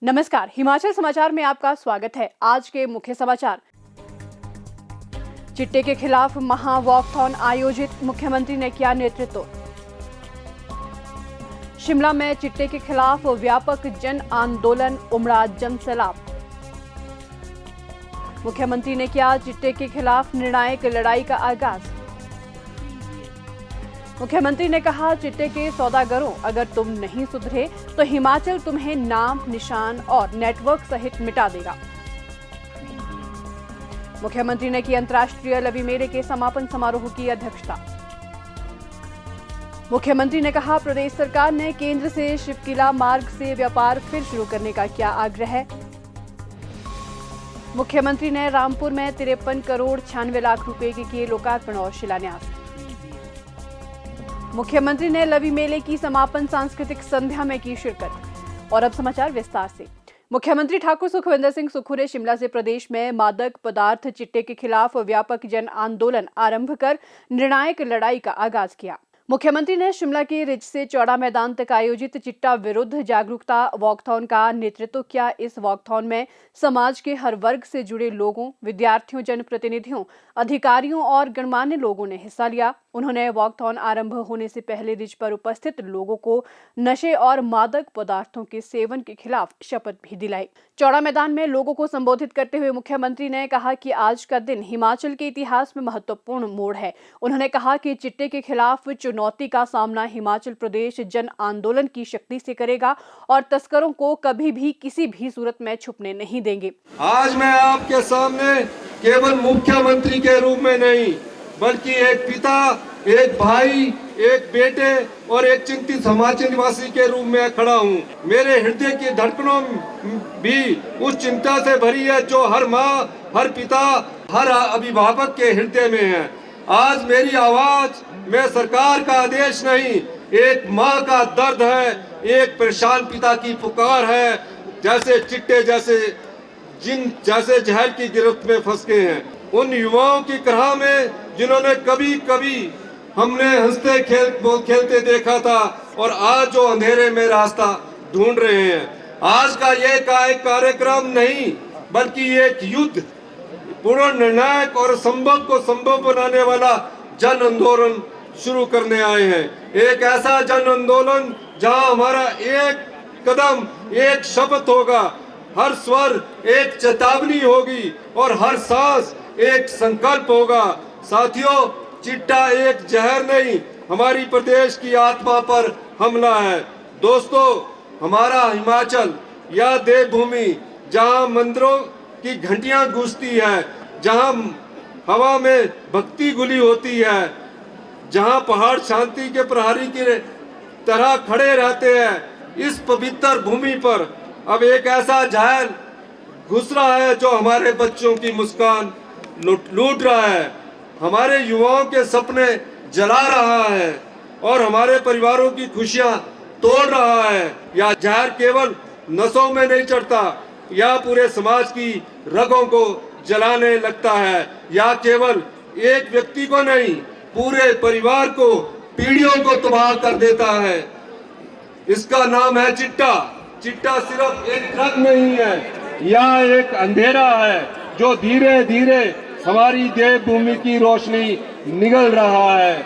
नमस्कार, हिमाचल समाचार में आपका स्वागत है। आज के मुख्य समाचार। चिट्टे के खिलाफ महा वॉकथॉन आयोजित, मुख्यमंत्री ने किया नेतृत्व। शिमला में चिट्टे के खिलाफ व्यापक जन आंदोलन, उमड़ा जन सैलाब। मुख्यमंत्री ने किया चिट्टे के खिलाफ निर्णायक लड़ाई का आगाज। मुख्यमंत्री ने कहा, चिट्टे के सौदागरों, अगर तुम नहीं सुधरे तो हिमाचल तुम्हें नाम, निशान और नेटवर्क सहित मिटा देगा। मुख्यमंत्री ने की अंतर्राष्ट्रीय लवी मेले के समापन समारोह की अध्यक्षता। मुख्यमंत्री ने कहा, प्रदेश सरकार ने केंद्र से शिवकिला मार्ग से व्यापार फिर शुरू करने का किया आग्रह। मुख्यमंत्री ने रामपुर में 53 करोड़ 96 लाख रुपए के किए लोकार्पण और शिलान्यास। मुख्यमंत्री ने लवी मेले की समापन सांस्कृतिक संध्या में की शिरकत। और अब समाचार विस्तार से। मुख्यमंत्री ठाकुर सुखविंदर सिंह सुक्खू ने शिमला से प्रदेश में मादक पदार्थ चिट्टे के खिलाफ व्यापक जन आंदोलन आरंभ कर निर्णायक लड़ाई का आगाज किया। मुख्यमंत्री ने शिमला के रिज से चौड़ा मैदान तक आयोजित चिट्टा विरुद्ध जागरूकता वॉकथॉन का नेतृत्व किया। इस वॉकथॉन में समाज के हर वर्ग से जुड़े लोगों, विद्यार्थियों, जनप्रतिनिधियों, अधिकारियों और गणमान्य लोगों ने हिस्सा लिया। उन्होंने वॉकथॉन आरंभ होने से पहले रिज पर उपस्थित लोगों को नशे और मादक पदार्थों के सेवन के खिलाफ शपथ भी दिलाई। चौड़ा मैदान में लोगों को संबोधित करते हुए मुख्यमंत्री ने कहा कि आज का दिन हिमाचल के इतिहास में महत्वपूर्ण मोड़ है। उन्होंने कहा कि चिट्टे के खिलाफ चुनौती का सामना हिमाचल प्रदेश जन आंदोलन की शक्ति से करेगा और तस्करों को कभी भी किसी भी सूरत में छुपने नहीं देंगे। आज मैं आपके सामने केवल मुख्यमंत्री के रूप में नहीं, बल्कि एक पिता, एक भाई, एक बेटे और एक चिंतित हिमाचल निवासी के रूप में खड़ा हूँ। मेरे हृदय की धड़कनों भी उस चिंता से भरी है जो हर माँ, हर पिता, हर अभिभावक के हृदय में है। आज मेरी आवाज में सरकार का आदेश नहीं, एक माँ का दर्द है, एक परेशान पिता की पुकार है। जैसे चिट्टे जैसे जहर की गिरफ्त में फंस गए हैं, उन युवाओं की कराह में जिन्होंने कभी कभी हमने हंसते खेलते देखा था और आज जो अंधेरे में रास्ता ढूंढ रहे हैं। आज का ये एक कार्यक्रम नहीं, बल्कि एक युद्ध, पूर्ण निर्णायक और संभव को संभव बनाने वाला जन आंदोलन शुरू करने आए हैं। एक ऐसा जन आंदोलन जहां हमारा एक कदम एक शपथ होगा, हर स्वर एक चेतावनी होगी और हर सांस एक संकल्प होगा। साथियों, चिट्टा एक जहर नहीं, हमारी प्रदेश की आत्मा पर हमला है। दोस्तों, हमारा हिमाचल या देवभूमि, जहां मंदिरों की घंटियां गूंजती है, जहां हवा में भक्ति घुली होती है, जहां पहाड़ शांति के प्रहरी की तरह खड़े रहते हैं, इस पवित्र भूमि पर अब एक ऐसा जहर घुस रहा है जो हमारे बच्चों की मुस्कान लूट रहा है, हमारे युवाओं के सपने जला रहा है और हमारे परिवारों की खुशियां तोड़ रहा है। यह जहर केवल नसों में नहीं चढ़ता, यह पूरे समाज की रगों को जलाने लगता है। यह केवल एक व्यक्ति को नहीं, पूरे परिवार को, पीढ़ियों को तबाह कर देता है। इसका नाम है चिट्टा। चिट्टा सिर्फ एक ड्रग नहीं है, यह एक अंधेरा है जो धीरे धीरे हमारी देवभूमि की रोशनी निगल रहा है।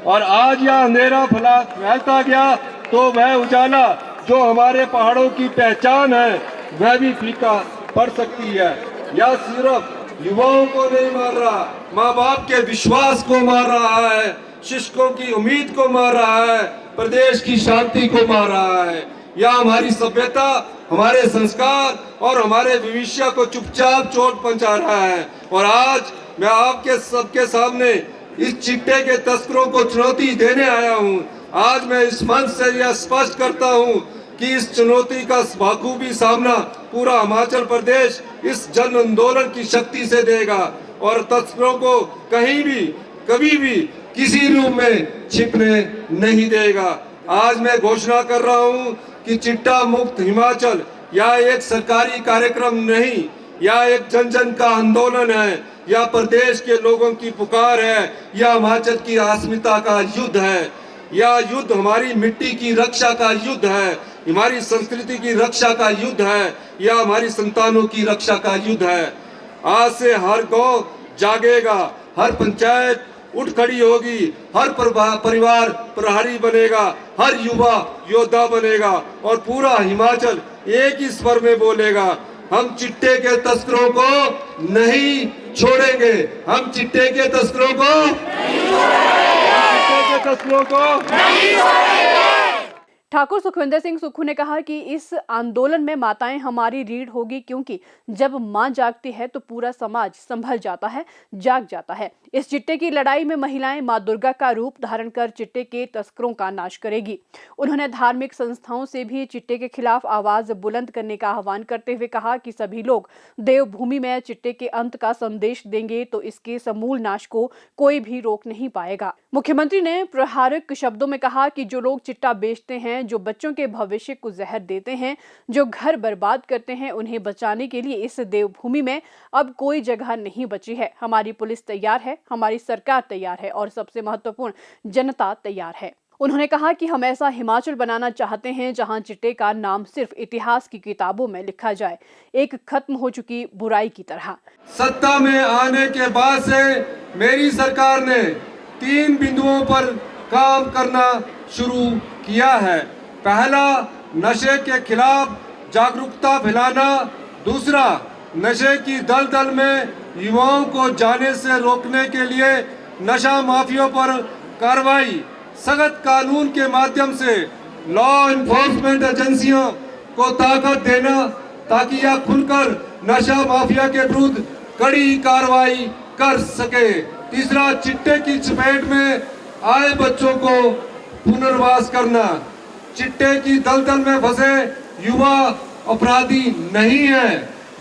और आज यह अंधेरा फैलता गया तो वह उजाला जो हमारे पहाड़ों की पहचान है, वह भी फीका पड़ सकती है। यह सिर्फ युवाओं को नहीं मार रहा, माँ बाप के विश्वास को मार रहा है, शिक्षकों की उम्मीद को मार रहा है, प्रदेश की शांति को मार रहा है। यह हमारी सभ्यता, हमारे संस्कार और हमारे भविष्य को चुपचाप चोट पहुंचा रहा है। और आज मैं आपके सबके सामने इस चिट्टे के तस्करों को चुनौती देने आया हूं। आज मैं इस मंच से यह स्पष्ट करता हूं कि इस चुनौती का बखूबी सामना पूरा हिमाचल प्रदेश इस जन आंदोलन की शक्ति से देगा और तस्करों को कहीं भी, कभी भी, किसी रूप में छिपने नहीं देगा। आज मैं घोषणा कर रहा हूं कि चिट्टा मुक्त हिमाचल यह एक सरकारी कार्यक्रम नहीं, यह एक जन जन का आंदोलन है, यह प्रदेश के लोगों की पुकार है, यह हिमाचल की अस्मिता का युद्ध है, यह युद्ध हमारी मिट्टी की रक्षा का युद्ध है, हमारी संस्कृति की रक्षा का युद्ध है या हमारी संतानों की रक्षा का युद्ध है। आज से हर गांव जागेगा, हर पंचायत उठ खड़ी होगी, हर परिवार प्रहरी बनेगा, हर युवा योद्धा बनेगा और पूरा हिमाचल एक ही स्वर में बोलेगा, हम चिट्टे के तस्करों को नहीं छोड़ेंगे, हम चिट्टे के तस्करों को नहीं छोड़ेंगे। ठाकुर सुखविंदर सिंह सुक्खू ने कहा कि इस आंदोलन में माताएं हमारी रीढ़ होगी, क्योंकि जब मां जागती है तो पूरा समाज संभल जाता है, जाग जाता है। इस चिट्टे की लड़ाई में महिलाएं मां दुर्गा का रूप धारण कर चिट्टे के तस्करों का नाश करेगी। उन्होंने धार्मिक संस्थाओं से भी चिट्टे के खिलाफ आवाज बुलंद करने का आह्वान करते हुए कहा कि सभी लोग देवभूमि में चिट्टे के अंत का संदेश देंगे तो इसके समूल नाश को कोई भी रोक नहीं पाएगा। मुख्यमंत्री ने प्रहारक शब्दों में कहा कि जो लोग चिट्टा बेचते हैं, जो बच्चों के भविष्य को जहर देते हैं, जो घर बर्बाद करते हैं, उन्हें बचाने के लिए इस देवभूमि में अब कोई जगह नहीं बची है। हमारी पुलिस तैयार है, हमारी सरकार तैयार है और सबसे महत्वपूर्ण जनता तैयार है। उन्होंने कहा कि हम ऐसा हिमाचल बनाना चाहते हैं जहां चिट्टे का नाम सिर्फ इतिहास की किताबों में लिखा जाए, एक खत्म हो चुकी बुराई की तरह। सत्ता में आने के बाद से मेरी सरकार ने 3 बिंदुओं पर काम करना शुरू किया है। पहला, नशे के खिलाफ जागरूकता फैलाना। दूसरा, नशे की दलदल में युवाओं को जाने से रोकने के लिए नशा माफियों पर कार्रवाई। सख्त कानून के माध्यम से लॉ एनफोर्समेंट एजेंसियों को ताकत देना ताकि यह खुलकर नशा माफिया के विरुद्ध कड़ी कार्रवाई कर सके। तीसरा, चिट्टे की चपेट में आए बच्चों को पुनर्वास करना। चिट्टे की दलदल में फंसे युवा अपराधी नहीं है,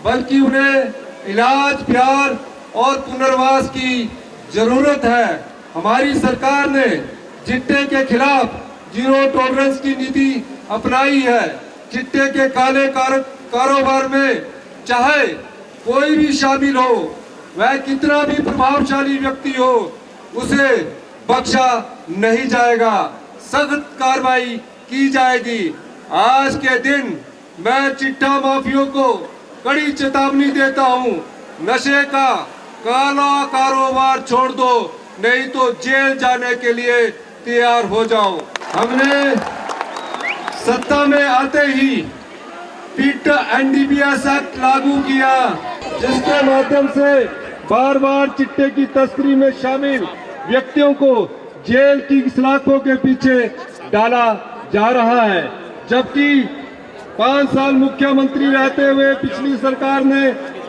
बल्कि उन्हें इलाज, प्यार और पुनर्वास की जरूरत है। हमारी सरकार ने चिट्टे के खिलाफ जीरो टॉलरेंस की नीति अपनाई है। चिट्टे के काले कारोबार में चाहे कोई भी शामिल हो, वह कितना भी प्रभावशाली व्यक्ति हो, उसे बख्शा नहीं जाएगा, सख्त कार्रवाई की जाएगी। आज के दिन मैं चिट्टा माफियों को कड़ी चेतावनी देता हूं, नशे का काला कारोबार छोड़ दो, नहीं तो जेल जाने के लिए तैयार हो जाओ। हमने सत्ता में आते ही पिट एनडीपीएस एक्ट लागू किया, जिसके माध्यम से बार बार चिट्टे की तस्करी में शामिल व्यक्तियों को जेल की सलाखों के पीछे डाला जा रहा है। जबकि 5 साल मुख्यमंत्री रहते हुए पिछली सरकार ने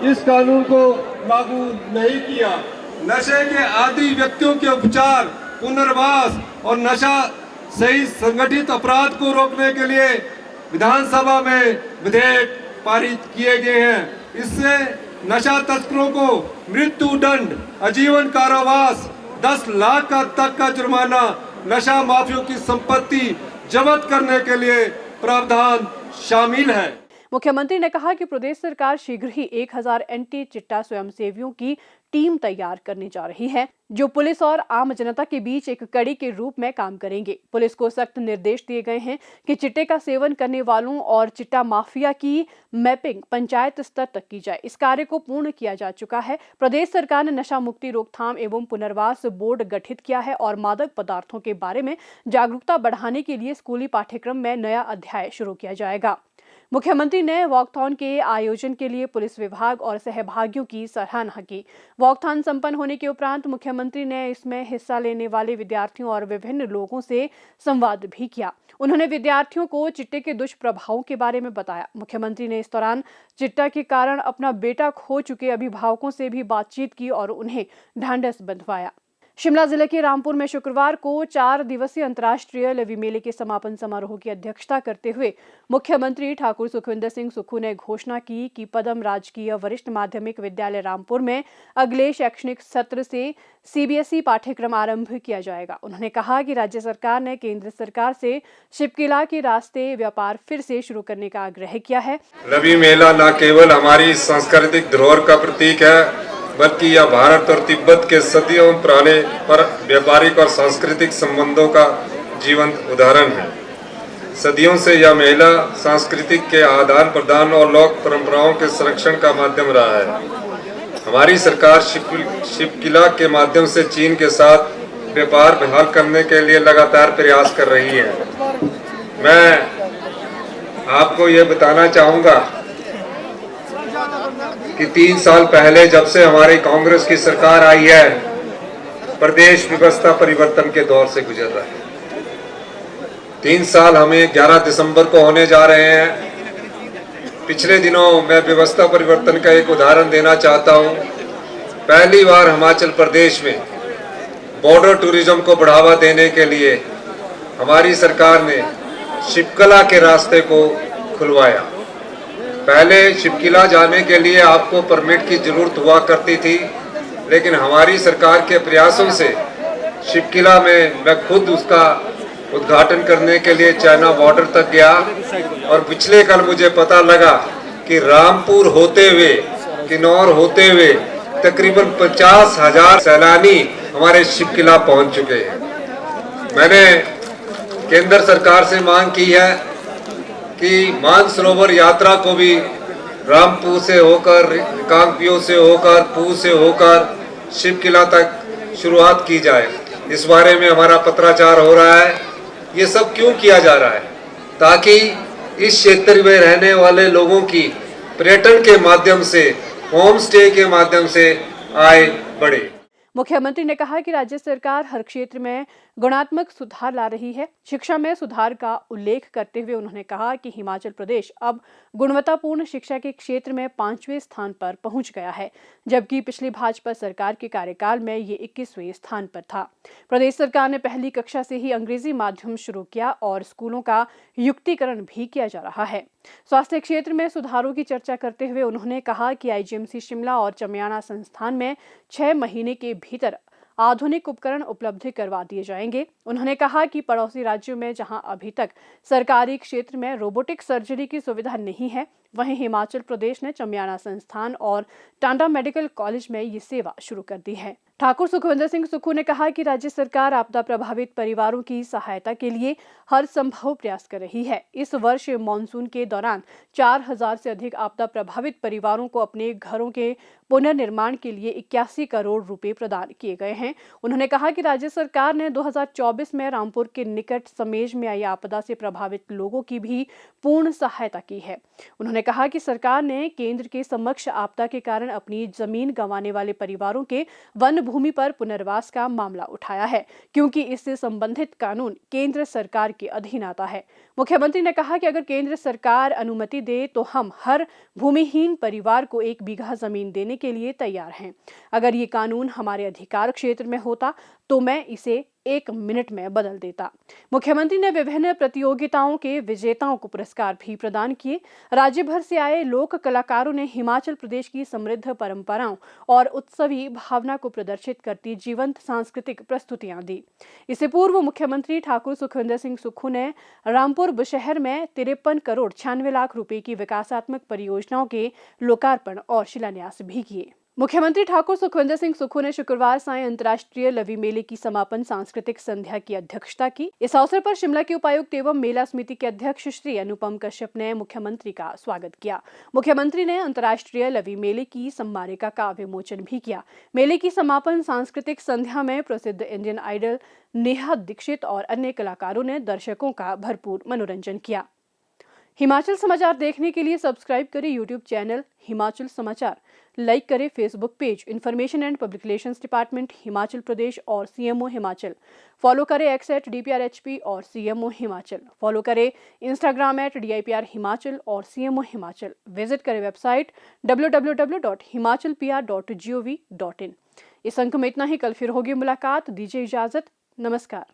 इस कानून को लागू नहीं किया। नशे के आदी व्यक्तियों के उपचार, पुनर्वास और नशा सहित संगठित अपराध को रोकने के लिए विधानसभा में विधेयक पारित किए गए हैं। इससे नशा तस्करों को मृत्यु दंड, आजीवन कारावास, 10 लाख तक का जुर्माना, नशा माफियों की संपत्ति जब्त करने के लिए प्रावधान शामिल है। मुख्यमंत्री ने कहा कि प्रदेश सरकार शीघ्र ही 1000 एंटी चिट्टा स्वयंसेवियों की टीम तैयार करने जा रही है, जो पुलिस और आम जनता के बीच एक कड़ी के रूप में काम करेंगे। पुलिस को सख्त निर्देश दिए गए हैं कि चिट्टे का सेवन करने वालों और चिट्टा माफिया की मैपिंग पंचायत स्तर तक की जाए। इस कार्य को पूर्ण किया जा चुका है। प्रदेश सरकार ने नशा मुक्ति रोकथाम एवं पुनर्वास बोर्ड गठित किया है और मादक पदार्थों के बारे में जागरूकता बढ़ाने के लिए स्कूली पाठ्यक्रम में नया अध्याय शुरू किया जाएगा। मुख्यमंत्री ने वॉकथॉन के आयोजन के लिए पुलिस विभाग और सहभागियों की सराहना की। वॉकथॉन संपन्न होने के उपरांत मुख्यमंत्री ने इसमें हिस्सा लेने वाले विद्यार्थियों और विभिन्न लोगों से संवाद भी किया। उन्होंने विद्यार्थियों को चिट्टे के दुष्प्रभावों के बारे में बताया। मुख्यमंत्री ने इस दौरान चिट्टा के कारण अपना बेटा खो चुके अभिभावकों से भी बातचीत की और उन्हें ढांढस बंधवाया। शिमला जिले के रामपुर में शुक्रवार को 4 दिवसीय अंतर्राष्ट्रीय लवी मेले के समापन समारोह की अध्यक्षता करते हुए मुख्यमंत्री ठाकुर सुखविंदर सिंह सुक्खू ने घोषणा की कि पदम राजकीय वरिष्ठ माध्यमिक विद्यालय रामपुर में अगले शैक्षणिक सत्र से सीबीएसई पाठ्यक्रम आरंभ किया जाएगा। उन्होंने कहा कि राज्य सरकार ने केंद्र सरकार से शिपकिला के रास्ते व्यापार फिर से शुरू करने का आग्रह किया है। लवी मेला न केवल हमारी सांस्कृतिक धरोहर का प्रतीक है, बल्कि यह भारत और तिब्बत के सदियों पुराने पर व्यापारिक और सांस्कृतिक संबंधों का जीवंत उदाहरण है। सदियों से यह मेला सांस्कृतिक के आदान प्रदान और लोक परंपराओं के संरक्षण का माध्यम रहा है। हमारी सरकार शिवकिला के माध्यम से चीन के साथ व्यापार बहाल करने के लिए लगातार प्रयास कर रही है। मैं आपको ये बताना चाहूँगा कि 3 साल पहले जब से हमारी कांग्रेस की सरकार आई है, प्रदेश व्यवस्था परिवर्तन के दौर से गुजर रहा है। 3 साल हमें 11 दिसंबर को होने जा रहे हैं। पिछले दिनों मैं व्यवस्था परिवर्तन का एक उदाहरण देना चाहता हूं। पहली बार हिमाचल प्रदेश में बॉर्डर टूरिज्म को बढ़ावा देने के लिए हमारी सरकार ने शिवकिला के रास्ते को खुलवाया। पहले शिवकिला जाने के लिए आपको परमिट की जरूरत हुआ करती थी, लेकिन हमारी सरकार के प्रयासों से शिवकिला में मैं खुद उसका उद्घाटन करने के लिए चाइना बॉर्डर तक गया और पिछले कल मुझे पता लगा कि रामपुर होते हुए, किन्नौर होते हुए तकरीबन 50,000 सैलानी हमारे शिवकिला पहुंच चुके हैं। मैंने केंद्र सरकार से मांग की है कि मानसरोवर यात्रा को भी रामपुर से होकर, कांगपियो से होकर, पूह से होकर शिवकिला तक शुरुआत की जाए। इस बारे में हमारा पत्राचार हो रहा है। ये सब क्यों किया जा रहा है? ताकि इस क्षेत्र में रहने वाले लोगों की पर्यटन के माध्यम से, होम स्टे के माध्यम से आय बढ़े। मुख्यमंत्री ने कहा कि राज्य सरकार हर क्षेत्र में गुणात्मक सुधार ला रही है। शिक्षा में सुधार का उल्लेख करते हुए उन्होंने कहा कि हिमाचल प्रदेश अब गुणवत्तापूर्ण शिक्षा के क्षेत्र में 5वें स्थान पर पहुंच गया है, जबकि पिछली भाजपा सरकार के कार्यकाल में ये 21वें स्थान पर था। प्रदेश सरकार ने पहली कक्षा से ही अंग्रेजी माध्यम शुरू किया और स्कूलों का युक्तिकरण भी किया जा रहा है। स्वास्थ्य क्षेत्र में सुधारों की चर्चा करते हुए उन्होंने कहा कि आईजीएमसी शिमला और चमियाना संस्थान में 6 महीने के भीतर आधुनिक उपकरण उपलब्ध करवा दिए जाएंगे। उन्होंने कहा कि पड़ोसी राज्यों में जहां अभी तक सरकारी क्षेत्र में रोबोटिक सर्जरी की सुविधा नहीं है, वहीं हिमाचल प्रदेश ने चमियाना संस्थान और टांडा मेडिकल कॉलेज में ये सेवा शुरू कर दी है। ठाकुर सुखविंदर सिंह सुक्खू ने कहा कि राज्य सरकार आपदा प्रभावित परिवारों की सहायता के लिए हर संभव प्रयास कर रही है। इस वर्ष मॉनसून के दौरान 4000 से अधिक आपदा प्रभावित परिवारों को अपने घरों के पुनर्निर्माण के लिए 81 करोड़ रुपए प्रदान किए गए हैं। उन्होंने कहा कि राज्य सरकार ने 2024 में रामपुर के निकट समेज में आई आपदा से प्रभावित लोगों की भी पूर्ण सहायता की है। उन्होंने कहा कि सरकार ने केंद्र के समक्ष आपदा के कारण अपनी जमीन गंवाने वाले परिवारों के वन भूमि पर पुनर्वास का मामला उठाया है, क्योंकि इससे संबंधित कानून केंद्र सरकार के अधीन आता है। मुख्यमंत्री ने कहा कि अगर केंद्र सरकार अनुमति दे तो हम हर भूमिहीन परिवार को 1 बीघा जमीन देने के लिए तैयार हैं। अगर ये कानून हमारे अधिकार क्षेत्र में होता तो मैं इसे 1 मिनट में बदल देता। मुख्यमंत्री ने विभिन्न प्रतियोगिताओं के विजेताओं को पुरस्कार भी प्रदान किए। राज्य भर से आए लोक कलाकारों ने हिमाचल प्रदेश की समृद्ध परंपराओं और उत्सवी भावना को प्रदर्शित करती जीवंत सांस्कृतिक प्रस्तुतियां दी। इससे पूर्व मुख्यमंत्री ठाकुर सुखविंदर सिंह सुक्खू ने रामपुर बुशहर में 53 करोड़ 96 लाख रुपए की विकासात्मक परियोजनाओं के लोकार्पण और शिलान्यास भी किए। मुख्यमंत्री ठाकुर सुखविंदर सिंह सुक्खू ने शुक्रवार सायं अंतर्राष्ट्रीय लवी मेले की समापन सांस्कृतिक संध्या की अध्यक्षता की। इस अवसर पर शिमला के उपायुक्त एवं मेला समिति के अध्यक्ष श्री अनुपम कश्यप ने मुख्यमंत्री का स्वागत किया। मुख्यमंत्री ने अंतर्राष्ट्रीय लवी मेले की सम्मानिका का विमोचन भी किया। मेले की समापन सांस्कृतिक संध्या में प्रसिद्ध इंडियन आइडल नेहा दीक्षित और अन्य कलाकारों ने दर्शकों का भरपूर मनोरंजन किया। हिमाचल समाचार देखने के लिए सब्सक्राइब करें यूट्यूब चैनल हिमाचल समाचार, लाइक करें Facebook page information and public relations department Himachal Pradesh और सीएमओ हिमाचल, फॉलो करें @DPRHP और सीएमओ हिमाचल, फॉलो करें इंस्टाग्राम @DIPR हिमाचल और सीएमओ हिमाचल, विजिट करें वेबसाइट www.himachalpr.gov.in। इस अंक में इतना ही। कल फिर होगी मुलाकात। दीजिए इजाजत। नमस्कार।